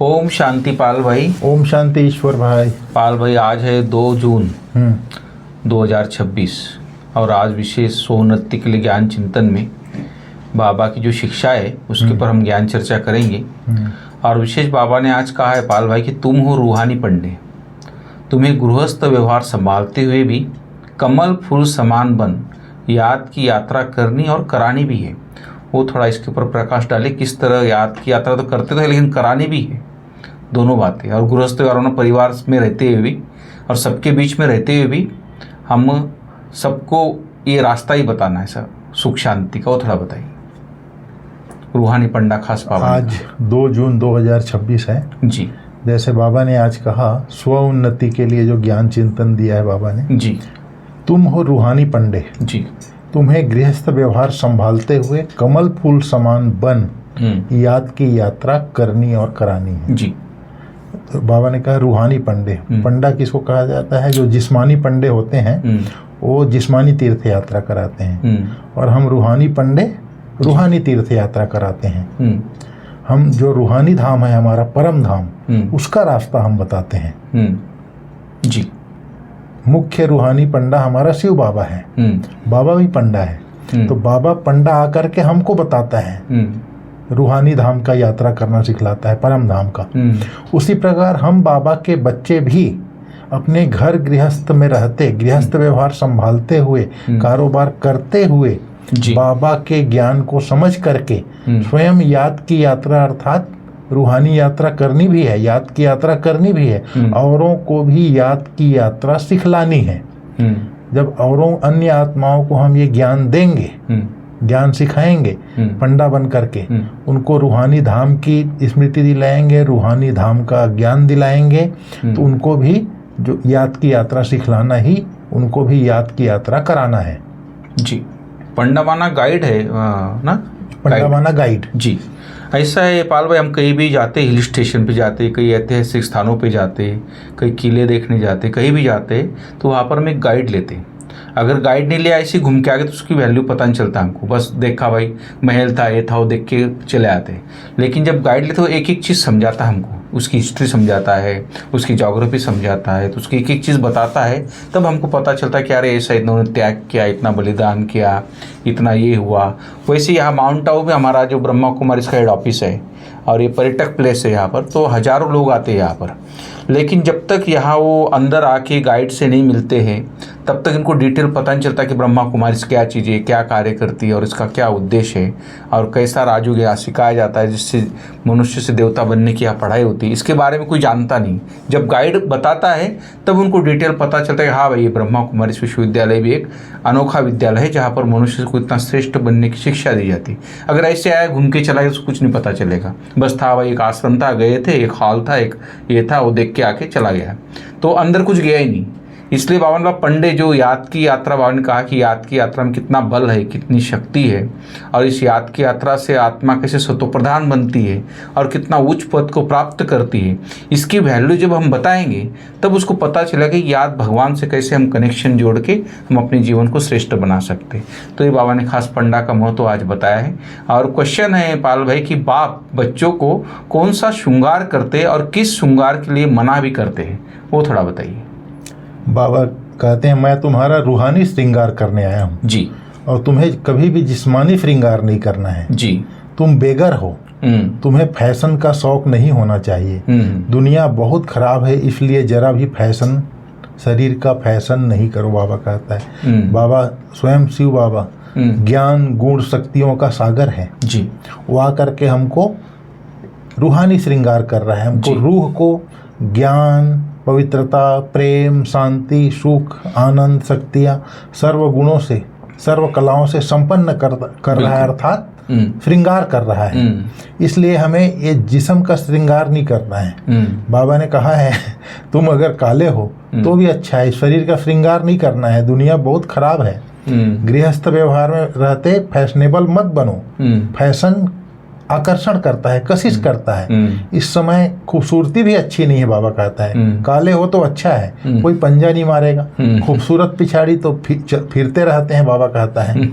ओम शांति पाल भाई। ओम शांति ईश्वर भाई। पाल भाई, आज है 2 जून 2026 और आज विशेष सोनृत्य के लिए ज्ञान चिंतन में बाबा की जो शिक्षा है उसके ऊपर हम ज्ञान चर्चा करेंगे। और विशेष बाबा ने आज कहा है पाल भाई कि तुम हो रूहानी पंडे, तुम्हें गृहस्थ व्यवहार संभालते हुए भी कमल फूल समान बन याद की यात्रा करनी और करानी भी है। वो थोड़ा इसके ऊपर प्रकाश डाले, किस तरह याद की यात्रा तो करते तो है लेकिन करानी भी है, दोनों बातें। और गृहस्थ व्यवहार परिवार में रहते हुए भी और सबके बीच में रहते हुए भी हम सबको ये रास्ता ही बताना है सर, सुख शांति का। वो थोड़ा बताइए। रूहानी पंडा खास बाबा आज 2 जून 2026 है जी। जैसे बाबा ने आज कहा, स्व उन्नति के लिए जो ज्ञान चिंतन दिया है बाबा ने जी। तुम हो रूहानी पंडे जी, तुम्हें गृहस्थ व्यवहार संभालते हुए कमल फूल समान बन याद की यात्रा करनी और करानी है जी। तो बाबा ने कहा रूहानी पंडे। पंडा किसको कहा जाता है? जो जिस्मानी पंडे होते हैं वो जिस्मानी तीर्थ यात्रा कराते हैं, और हम रूहानी पंडे रूहानी तीर्थ यात्रा कराते हैं। हम जो रूहानी धाम है, हमारा परम धाम, उसका रास्ता हम बताते हैं जी। मुख्य रूहानी पंडा हमारा शिव बाबा है, बाबा भी पंडा है। तो बाबा पंडा आकर के हमको बताता है, रूहानी धाम का यात्रा करना सिखलाता है, परम धाम का। उसी प्रकार हम बाबा के बच्चे भी अपने घर गृहस्थ में रहते, गृहस्थ व्यवहार संभालते हुए, कारोबार करते हुए बाबा के ज्ञान को समझ करके स्वयं याद की यात्रा अर्थात रूहानी यात्रा करनी भी है, याद की यात्रा करनी भी है, औरों को भी याद की यात्रा सिखलानी है। जब औरों अन्य आत्माओं को हम ये ज्ञान देंगे, ज्ञान सिखाएंगे पंडा बन करके, उनको रूहानी धाम की स्मृति दिलाएंगे, रूहानी धाम का ज्ञान दिलाएंगे, तो उनको भी जो याद की यात्रा सिखलाना ही, उनको भी याद की यात्रा कराना है जी। पंडा माना गाइड है ना? पंडा माना गाइड जी। ऐसा है पाल भाई, हम कहीं भी जाते, हिल स्टेशन पे जाते, कई ऐतिहासिक स्थानों पे जाते, कई किले देखने जाते, कहीं भी जाते, तो वहाँ पर हम एक गाइड लेते। अगर गाइड नहीं लिया, ऐसे घूम के आ गए तो उसकी वैल्यू पता नहीं चलता हमको, बस देखा भाई महल था, ये था, वो देख के चले आते। लेकिन जब गाइड लेते तो एक एक चीज़ समझाता हमको, उसकी हिस्ट्री समझाता है, उसकी ज्योग्राफी समझाता है, तो उसकी एक एक चीज़ बताता है, तब हमको पता चलता है कि अरे ऐसा इन्होंने त्याग किया, इतना बलिदान किया, इतना ये हुआ। वैसे यहाँ माउंट आबू में हमारा जो ब्रह्मा कुमारी इसका हेड ऑफिस है और ये पर्यटक प्लेस है, यहाँ पर तो हज़ारों लोग आते हैं यहाँ पर। लेकिन जब तक यहाँ वो अंदर आके गाइड से नहीं मिलते हैं तब तक इनको डिटेल पता नहीं चलता कि ब्रह्मा कुमारी क्या चीज़ है, क्या कार्य करती है और इसका क्या उद्देश्य है और कैसा राजयोग यहाँ सिखाया जाता है, जिससे मनुष्य से देवता बनने की यहाँ पढ़ाई होती है। इसके बारे में कोई जानता नहीं। जब गाइड बताता है तब उनको डिटेल पता चलता है कि हाँ भाई, ये ब्रह्मा कुमारी विश्वविद्यालय भी एक अनोखा विद्यालय है जहाँ पर मनुष्य को इतना श्रेष्ठ बनने की शिक्षा दी जाती है। अगर ऐसे आया घूम के चला गया तो कुछ नहीं पता चलेगा। बस था भाई, एक आश्रम था, गए थे, एक हॉल था, एक ये था, वो देख के आके चला गया, तो अंदर कुछ गया ही नहीं। इसलिए बाबा ने पंडे जो याद की यात्रा, बाबा ने कहा कि याद की यात्रा में कितना बल है, कितनी शक्ति है, और इस याद की यात्रा से आत्मा कैसे सत्वप्रधान बनती है और कितना उच्च पद को प्राप्त करती है, इसकी वैल्यू जब हम बताएंगे तब उसको पता चलेगा कि याद भगवान से कैसे हम कनेक्शन जोड़ के हम अपने जीवन को श्रेष्ठ बना सकते। तो ये बाबा ने खास पंडा का महत्व आज बताया है। और क्वेश्चन है पाल भाई कि बाप बच्चों को कौन सा श्रृंगार करते और किस श्रृंगार के लिए मना भी करते हैं, वो थोड़ा बताइए। बाबा कहते हैं, मैं तुम्हारा रूहानी श्रृंगार करने आया हूँ जी, और तुम्हें कभी भी जिस्मानी श्रृंगार नहीं करना है जी। तुम बेगर हो, तुम्हें फैशन का शौक नहीं होना चाहिए। दुनिया बहुत खराब है, इसलिए जरा भी फैशन, शरीर का फैशन नहीं करो, बाबा कहता है। बाबा स्वयं शिव बाबा ज्ञान गुण शक्तियों का सागर है जी। वो आकर के हमको रूहानी श्रृंगार कर रहा है, हमको रूह को ज्ञान, पवित्रता, प्रेम, शांति, सुख, आनंद, शक्तियाँ, सर्व गुणों से, सर्व कलाओं से संपन्न कर रहा है, अर्थात श्रृंगार कर रहा है। इसलिए हमें ये जिस्म का श्रृंगार नहीं करना है। बाबा ने कहा है, तुम अगर काले हो तो भी अच्छा है, शरीर का श्रृंगार नहीं करना है, दुनिया बहुत खराब है। गृहस्थ व्यवहार में रहते फैशनेबल मत बनो। फैशन आकर्षण करता है, कशिश करता है। इस समय खूबसूरती भी अच्छी नहीं है, बाबा कहता है। काले हो तो अच्छा है, कोई पंजा नहीं मारेगा। खूबसूरत पिछाड़ी तो फिरते रहते हैं, बाबा कहता है।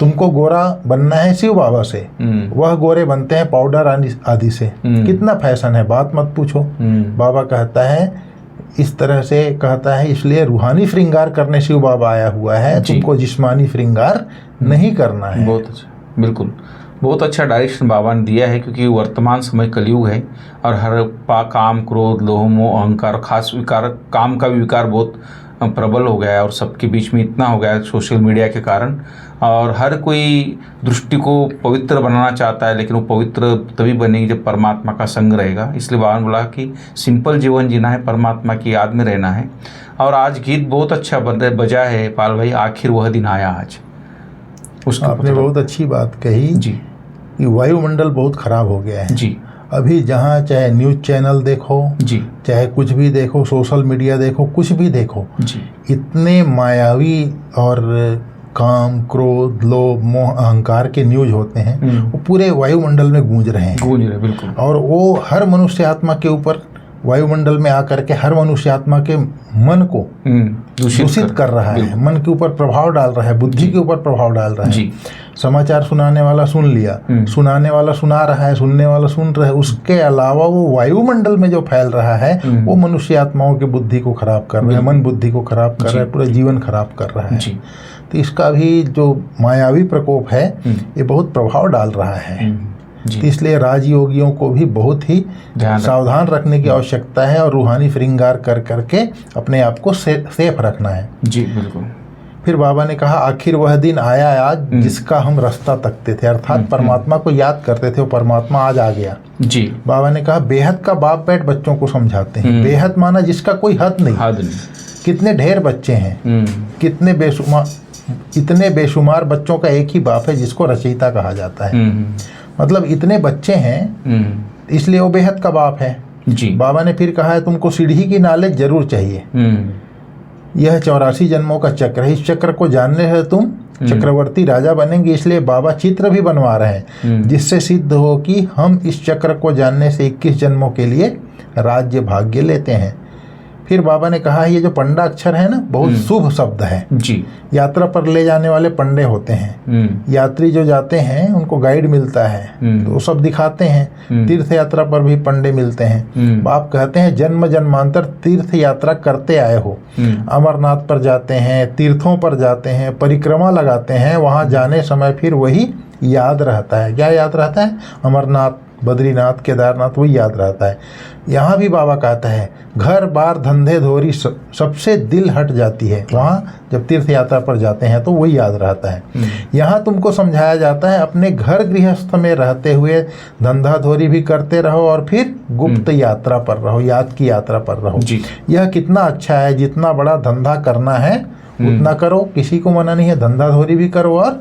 तुमको गोरा बनना है शिव बाबा से, वह गोरे बनते हैं पाउडर आदि से। कितना फैशन है, बात मत पूछो। बाबा कहता है इस तरह से, कहता है इसलिए रूहानी श्रृंगार करने शिव बाबा आया हुआ है, तुमको जिस्मानी श्रृंगार नहीं करना है। बहुत अच्छा, बिल्कुल बहुत अच्छा डायरेक्शन बाबा ने दिया है, क्योंकि वर्तमान समय कलयुग है और हर काम, क्रोध, लोभ, मोह, अहंकार, खास विकार, काम का भी विकार बहुत प्रबल हो गया है और सबके बीच में इतना हो गया है सोशल मीडिया के कारण। और हर कोई दृष्टि को पवित्र बनाना चाहता है, लेकिन वो पवित्र तभी बनेगी जब परमात्मा का संग रहेगा। इसलिए बाबा ने बोला कि सिंपल जीवन जीना है, परमात्मा की याद में रहना है। और आज गीत बहुत अच्छा बजा है पाल भाई, आखिर वह दिन आया आज। आपने बहुत अच्छी बात कही जी कि वायुमंडल बहुत खराब हो गया है जी। अभी जहाँ चाहे न्यूज़ चैनल देखो जी, चाहे कुछ भी देखो, सोशल मीडिया देखो, कुछ भी देखो जी, इतने मायावी और काम, क्रोध, लोभ, मोह, अहंकार के न्यूज़ होते हैं, वो पूरे वायुमंडल में गूंज रहे हैं। बिल्कुल। और वो हर मनुष्य आत्मा के ऊपर, वायुमंडल में आकर के हर मनुष्य आत्मा के मन को दूषित कर रहा है, मन के ऊपर प्रभाव डाल रहा है, बुद्धि के ऊपर प्रभाव डाल रहा है। समाचार सुनाने वाला सुन लिया, सुनाने वाला सुना रहा है, सुनने वाला सुन रहा है, उसके अलावा वो वायुमंडल में जो फैल रहा है वो मनुष्य आत्माओं की बुद्धि को खराब कर रहा है, मन बुद्धि को खराब कर रहा है, पूरा जीवन खराब कर रहा है। तो इसका भी जो मायावी प्रकोप है ये बहुत प्रभाव डाल रहा है। इसलिए राजयोगियों को भी बहुत ही सावधान रखने की आवश्यकता है और रूहानी श्रृंगार कर करके अपने आप को सेफ रखना है। जी बिल्कुल। फिर बाबा ने कहा आखिर वह दिन आया आज जिसका हम रास्ता तकते थे, अर्थात परमात्मा को याद करते थे, वो परमात्मा आज आ गया। जी। बाबा ने कहा बेहद का बाप बैठ बच्चों को समझाते हैं। बेहद माना जिसका कोई हद नहीं। कितने ढेर बच्चे हैं, इतने बेशुमार बच्चों का एक ही बाप है जिसको रचयिता कहा जाता है। मतलब इतने बच्चे हैं इसलिए वो बेहद का बाप है। जी। बाबा ने फिर कहा है तुमको सीढ़ी की नॉलेज जरूर चाहिए। यह 84 जन्मों का चक्र है, इस चक्र को जानने से तुम चक्रवर्ती राजा बनेंगे। इसलिए बाबा चित्र भी बनवा रहे हैं जिससे सिद्ध हो कि हम इस चक्र को जानने से 21 जन्मों के लिए राज्य भाग्य लेते हैं। फिर बाबा ने कहा ये जो पंडा अक्षर है ना, बहुत शुभ शब्द है। जी। यात्रा पर ले जाने वाले पंडे होते हैं, यात्री जो जाते हैं उनको गाइड मिलता है तो वो सब दिखाते हैं। तीर्थ यात्रा पर भी पंडे मिलते हैं। बाप कहते हैं जन्म जन्मांतर तीर्थ यात्रा करते आए हो, अमरनाथ पर जाते हैं, तीर्थों पर जाते हैं, परिक्रमा लगाते हैं, वहां जाने समय फिर वही याद रहता है। क्या याद रहता है? अमरनाथ, बद्रीनाथ, केदारनाथ, वही याद रहता है। यहाँ भी बाबा कहता है घर बार धंधे धोरी सबसे दिल हट जाती है। वहाँ जब तीर्थ यात्रा पर जाते हैं तो वही याद रहता है। यहाँ तुमको समझाया जाता है अपने घर गृहस्थ में रहते हुए धंधा धोरी भी करते रहो और फिर गुप्त यात्रा पर रहो, याद की यात्रा पर रहो। यह कितना अच्छा है, जितना बड़ा धंधा करना है उतना करो, किसी को मना नहीं है। धंधा धोरी भी करो और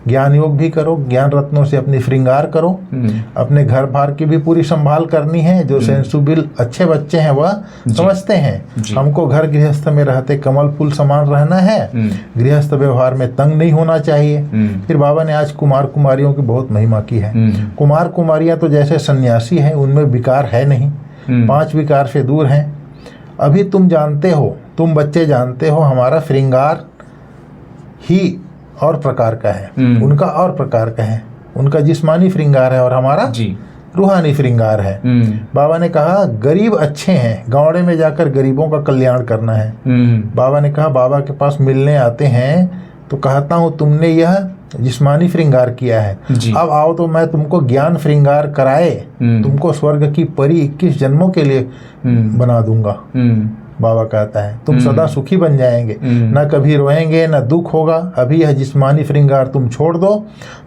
ज्ञान योग भी करो, ज्ञान रत्नों से अपनी श्रृंगार करो। अपने घर बार की भी पूरी संभाल करनी है। जो सेंसुबिल अच्छे बच्चे हैं वह समझते हैं हमको घर गृहस्थ में रहते कमल फूल समान रहना है, गृहस्थ व्यवहार में तंग नहीं होना चाहिए। फिर बाबा ने आज कुमार कुमारियों की बहुत महिमा की है। कुमार कुमारियां तो जैसे सन्यासी हैं, उनमें विकार है नहीं, 5 विकार से दूर हैं। अभी तुम जानते हो, तुम बच्चे जानते हो हमारा श्रृंगार ही और प्रकार का है, उनका और प्रकार का है। उनका जिस्मानी श्रृंगार है और हमारा रूहानी श्रृंगार है। बाबा ने कहा गरीब अच्छे हैं, गाँवड़े में जाकर गरीबों का कल्याण करना है। बाबा ने कहा बाबा के पास मिलने आते हैं तो कहता हूँ तुमने यह जिस्मानी श्रृंगार किया है, अब आओ तो मैं तुमको ज्ञान श्रृंगार कराए, तुमको स्वर्ग की परी 21 जन्मों के लिए बना दूंगा। बाबा कहता है तुम सदा सुखी बन जाएंगे, न कभी रोएंगे न दुख होगा। अभी यह जिस्मानी श्रृंगार तुम छोड़ दो,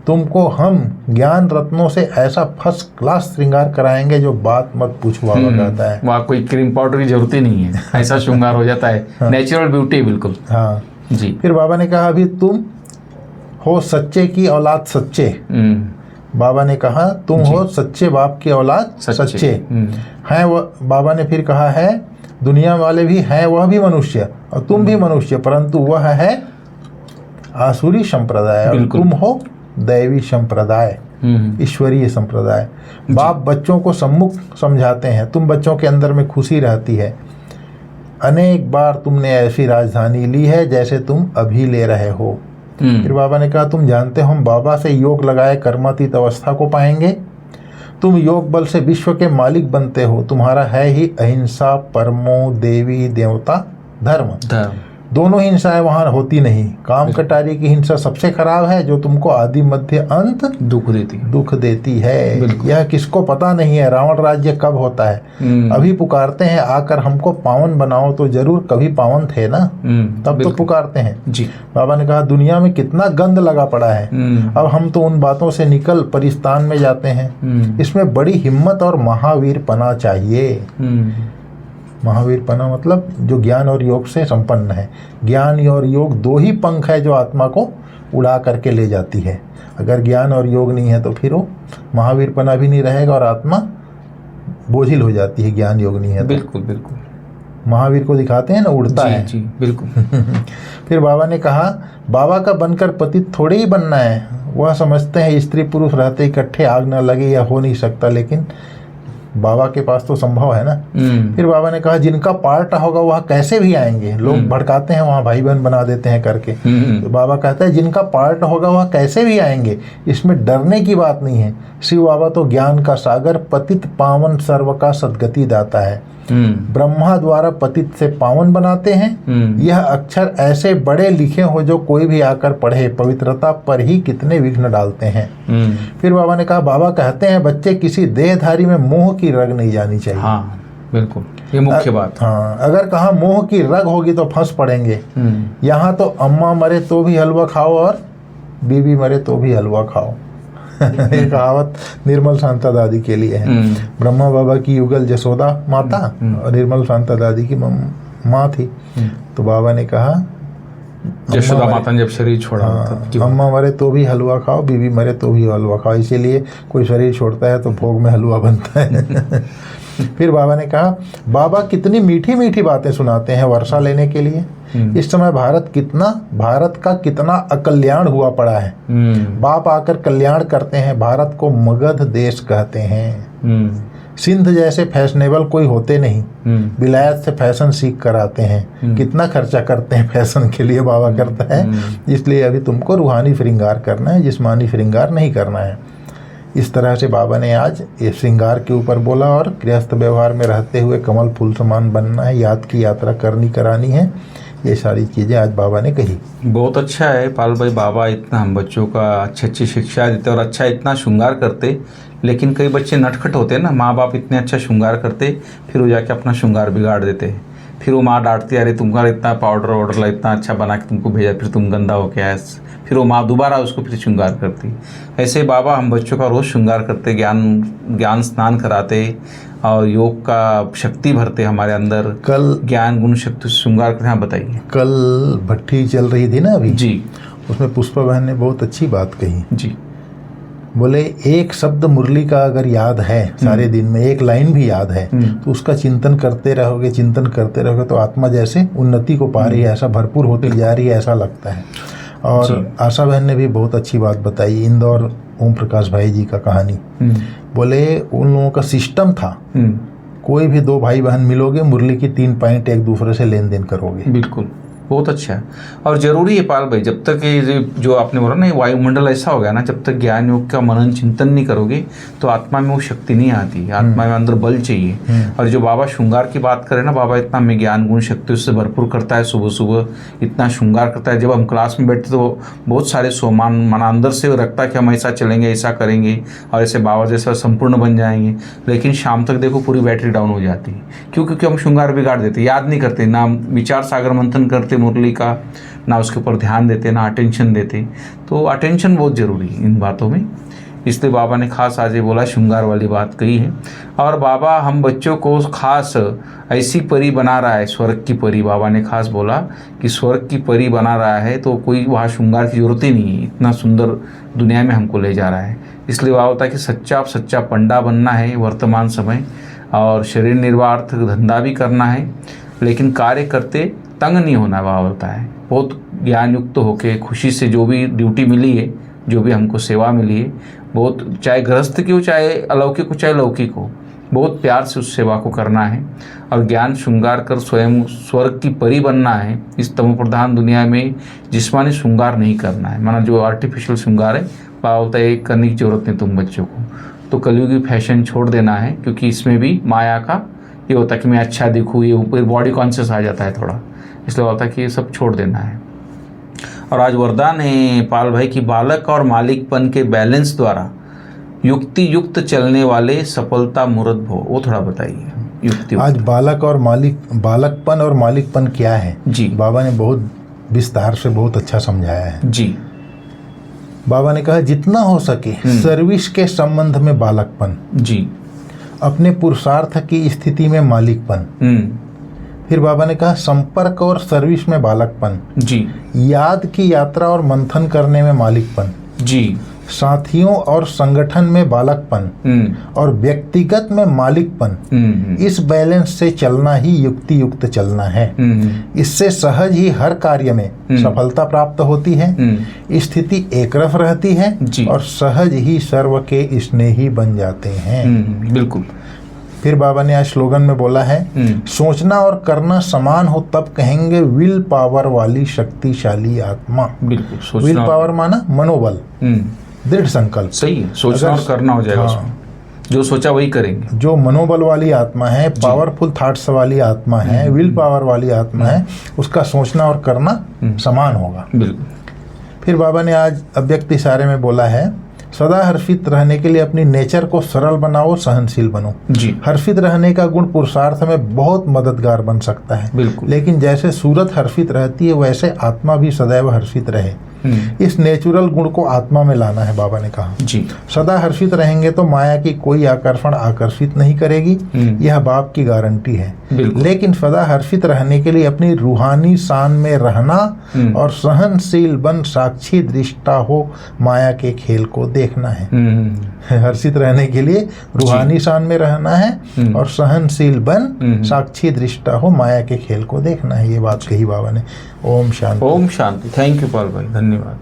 तुमको हम ज्ञान रत्नों से ऐसा फर्स्ट क्लास श्रृंगार कराएंगे जो बात मत पूछो। बाबा कहता है वहाँ कोई क्रीम पाउडर की जरूरत ही नहीं है, ऐसा श्रृंगार हो जाता है। नेचुरल ब्यूटी बिल्कुल। हाँ जी। फिर बाबा ने कहा अभी तुम हो सच्चे की औलाद सच्चे। बाबा ने कहा तुम हो सच्चे बाप की औलाद सच्चे हैं। वह बाबा ने फिर कहा है दुनिया वाले भी हैं, वह भी मनुष्य और तुम भी मनुष्य, परंतु वह है आसुरी संप्रदाय और तुम हो दैवी संप्रदाय, ईश्वरीय संप्रदाय। बाप बच्चों को सम्मुख समझाते हैं, तुम बच्चों के अंदर में खुशी रहती है। अनेक बार तुमने ऐसी राजधानी ली है जैसे तुम अभी ले रहे हो। फिर बाबा ने कहा तुम जानते हो हम बाबा से योग लगाए कर्मातीत अवस्था को पाएंगे। तुम योग बल से विश्व के मालिक बनते हो। तुम्हारा है ही अहिंसा, परमो, देवी देवता, धर्म। दोनों हिंसाएं वहां होती नहीं। काम कटारी की हिंसा सबसे खराब है, जो तुमको आदि मध्य अंत दुख देती है। यह किसको पता नहीं है रावण राज्य कब होता है। अभी पुकारते हैं आकर हमको पावन बनाओ, तो जरूर कभी पावन थे ना, तब तो पुकारते हैं जी। बाबा ने कहा दुनिया में कितना गंद लगा पड़ा है, अब हम तो उन बातों से निकल परिस्तान में जाते हैं। इसमें बड़ी हिम्मत और महावीर पना चाहिए। महावीर पना मतलब जो ज्ञान और योग से संपन्न है। ज्ञान और योग दो ही पंख है जो आत्मा को उड़ा करके ले जाती है। अगर ज्ञान और योग नहीं है तो फिर वो महावीर पना भी नहीं रहेगा और आत्मा बोझिल हो जाती है। ज्ञान योग नहीं है तो। बिल्कुल बिल्कुल। महावीर को दिखाते हैं ना, उड़ता है जी बिल्कुल। फिर बाबा ने कहा बाबा का बनकर पतित थोड़े ही बनना है। वह समझते हैं स्त्री पुरुष रहते इकट्ठे आग न लगे, या हो नहीं सकता, लेकिन बाबा के पास तो संभव है ना। फिर बाबा ने कहा जिनका पार्ट होगा वह कैसे भी आएंगे। लोग भड़काते हैं वहाँ भाई बहन बना देते हैं करके। तो बाबा कहता है जिनका पार्ट होगा वह कैसे भी आएंगे, इसमें डरने की बात नहीं है। शिव बाबा तो ज्ञान का सागर, पतित पावन सर्व का सद्गति दाता है। ब्रह्मा द्वारा पतित से पावन बनाते हैं। यह अक्षर ऐसे बड़े लिखे हो जो कोई भी आकर पढ़े, पवित्रता पर ही कितने विघ्न डालते हैं। फिर बाबा ने कहा बाबा कहते हैं बच्चे किसी देहधारी में मोह की रग नहीं जानी चाहिए। हाँ, बिल्कुल, ये मुख्य बात। हाँ, अगर कहा मोह की रग होगी तो फंस पड़ेंगे। यहाँ तो अम्मा मरे तो भी हलवा खाओ और बीबी मरे तो भी हलवा खाओ। ये कहावत निर्मल शांता दादी के लिए है। ब्रह्मा बाबा की युगल जसोदा माता और निर्मल शांता दादी की माँ थी। तो बाबा ने कहा यशोदा माता ने जब शरीर छोड़ा, अम्मा मरे तो भी हलवा खाओ, बीबी मरे तो भी हलवा खाओ। इसीलिए कोई शरीर छोड़ता है तो भोग में हलवा बनता है। फिर बाबा ने कहा बाबा कितनी मीठी मीठी बातें सुनाते हैं वर्षा लेने के लिए। इस समय भारत का कितना अकल्याण हुआ पड़ा है। बाप आकर कल्याण करते हैं। भारत को मगध देश कहते हैं। सिंध जैसे फैशनेबल कोई होते नहीं, विलायत से फैशन सीख कर आते हैं। कितना खर्चा करते हैं फैशन के लिए, बाबा करता है। इसलिए अभी तुमको रूहानी श्रृंगार करना है, जिस्मानी श्रृंगार नहीं करना है। इस तरह से बाबा ने आज ये श्रृंगार के ऊपर बोला और गृहस्थ व्यवहार में रहते हुए कमल फूल समान बनना है, याद की यात्रा करनी करानी है। ये सारी चीज़ें आज बाबा ने कही। बहुत अच्छा है पाल भाई, बाबा इतना हम बच्चों का अच्छी शिक्षा देते और अच्छा इतना श्रृंगार करते। लेकिन कई बच्चे नटखट होते हैं ना, माँ बाप इतने अच्छा श्रृंगार करते, फिर वो जाके अपना श्रृंगार बिगाड़ देते हैं। फिर वो माँ डांटती, अरे तुम्हारा इतना पाउडर वाउडर इतना अच्छा बना के तुमको भेजा, फिर तुम गंदा हो के आए। फिर वो माँ दोबारा उसको फिर श्रृंगार करती। ऐसे बाबा हम बच्चों का रोज़ श्रृंगार करते, ज्ञान स्नान कराते और योग का शक्ति भरते हमारे अंदर। कल ज्ञान गुण शक्ति श्रृंगार करते। हाँ बताइए। कल भट्टी चल रही थी ना अभी जी, उसमें पुष्पा बहन ने बहुत अच्छी बात कही जी। बोले एक शब्द मुरली का अगर याद है सारे दिन में, एक लाइन भी याद है, तो उसका चिंतन करते रहोगे तो आत्मा जैसे उन्नति को पा रही है, ऐसा भरपूर होती जा रही है, ऐसा लगता है। और आशा बहन ने भी बहुत अच्छी बात बताई, इंदौर ओम प्रकाश भाई जी का कहानी। बोले उन लोगों का सिस्टम था, कोई भी दो भाई बहन मिलोगे, मुरली की 3 पॉइंट एक दूसरे से लेन देन करोगे। बिल्कुल, बहुत अच्छा है और ज़रूरी है पाल भाई। जब तक ये जो आपने बोला ना, वायुमंडल ऐसा हो गया ना, जब तक ज्ञान योग का मनन चिंतन नहीं करोगे तो आत्मा में वो शक्ति नहीं आती। आत्मा में अंदर बल चाहिए। और जो बाबा श्रृंगार की बात करें ना, बाबा इतना हमें ज्ञान गुण शक्ति उससे भरपूर करता है। सुबह सुबह इतना श्रृंगार करता है। जब हम क्लास में बैठते तो बहुत सारे सोमान मन अंदर से रखता है कि हम ऐसा चलेंगे, ऐसा करेंगे और ऐसे बाबा जैसा संपूर्ण बन जाएंगे। लेकिन शाम तक देखो पूरी बैटरी डाउन हो जाती है। क्यों? क्योंकि हम श्रृंगार बिगाड़ देते, याद नहीं करते, ना विचार सागर मंथन करते मुरली का, ना उसके ऊपर ध्यान देते, ना अटेंशन देते। तो अटेंशन बहुत ज़रूरी है इन बातों में। इसलिए बाबा ने खास आज ये बोला, श्रृंगार वाली बात कही है। और बाबा हम बच्चों को खास ऐसी परी बना रहा है, स्वर्ग की परी। बाबा ने खास बोला कि स्वर्ग की परी बना रहा है, तो कोई वहाँ श्रृंगार की जरूरत ही नहीं है। इतना सुंदर दुनिया में हमको ले जा रहा है। इसलिए बाबा होता है कि सच्चा पंडा बनना है वर्तमान समय, और शरीर निर्वाह धंधा भी करना है, लेकिन कार्य करते तंग नहीं होना। बाबा होता है बहुत ज्ञान युक्त होके खुशी से जो भी ड्यूटी मिली है, जो भी हमको सेवा मिली है, बहुत चाहे गृहस्थ की हो, चाहे अलौकिक हो, चाहे लौकिक हो, बहुत प्यार से उस सेवा को करना है और ज्ञान श्रृंगार कर स्वयं स्वर्ग की परी बनना है। इस तमो प्रधान दुनिया में जिस्मानी श्रृंगार नहीं करना है, माना जो आर्टिफिशियल श्रृंगार है बाबा होता है एक करने की जरूरत नहीं तुम बच्चों को। तो कलयुगी फैशन छोड़ देना है, क्योंकि इसमें भी माया का ये होता है कि मैं अच्छा दिखूँ, ये ऊपर बॉडी कॉन्शियस आ जाता है थोड़ा, इसलिए होता है कि ये सब छोड़ देना है। और आज वरदान है पाल भाई की बालक और मालिकपन के बैलेंस द्वारा युक्ति युक्त चलने वाले सफलता मूर्त भो, वो थोड़ा बताइए युक्ति। आज बालकपन और मालिकपन क्या है जी, बाबा ने बहुत विस्तार से बहुत अच्छा समझाया है जी। बाबा ने कहा जितना हो सके सर्विस के संबंध में बालकपन, जी, अपने पुरुषार्थ की स्थिति में मालिकपन। फिर बाबा ने कहा संपर्क और सर्विस में बालकपन, जी, याद की यात्रा और मंथन करने में मालिकपन, जी, साथियों और संगठन में बालकपन और व्यक्तिगत में मालिकपन। इस बैलेंस से चलना ही युक्ति युक्त चलना है। इससे सहज ही हर कार्य में सफलता प्राप्त होती है, स्थिति एकरफ रहती है और सहज ही सर्व के स्नेही बन जाते हैं। बिल्कुल। फिर बाबा ने आज स्लोगन में बोला है सोचना और करना समान हो तब कहेंगे विल पावर वाली शक्तिशाली आत्मा। बिल्कुल। विल पावर माना मनोबल, दृढ़ संकल्प। सही है, सोचना और करना हो जाएगा। हाँ, जो सोचा वही करेंगे। जो मनोबल वाली आत्मा है, पावरफुल थॉट्स वाली आत्मा है, विल पावर वाली आत्मा है, उसका सोचना और करना समान होगा। बिल्कुल। फिर बाबा ने आज अव्यक्त इशारे में बोला है सदा हर्षित रहने के लिए अपनी नेचर को सरल बनाओ, सहनशील बनो। जी। हर्षित रहने का गुण पुरुषार्थ में बहुत मददगार बन सकता है। बिल्कुल। लेकिन जैसे सूरत हर्षित रहती है वैसे आत्मा भी सदैव हर्षित रहे। इस नेचुरल गुण को आत्मा में लाना है बाबा ने कहा। जी। सदा हर्षित रहेंगे तो माया की कोई आकर्षण आकर्षित नहीं करेगी, यह बाप की गारंटी है। लेकिन सदा हर्षित रहने के लिए अपनी रूहानी शान में रहना और सहनशील बन साक्षी दृष्टा हो माया के खेल को देखना है। हर्षित रहने के लिए रूहानी शान में रहना है और सहनशील बन साक्षी दृष्टा हो माया के खेल को देखना है। ये बात कही बाबा ने। ओम शांति। ओम शांति। थैंक यू पाल भाई, धन्यवाद।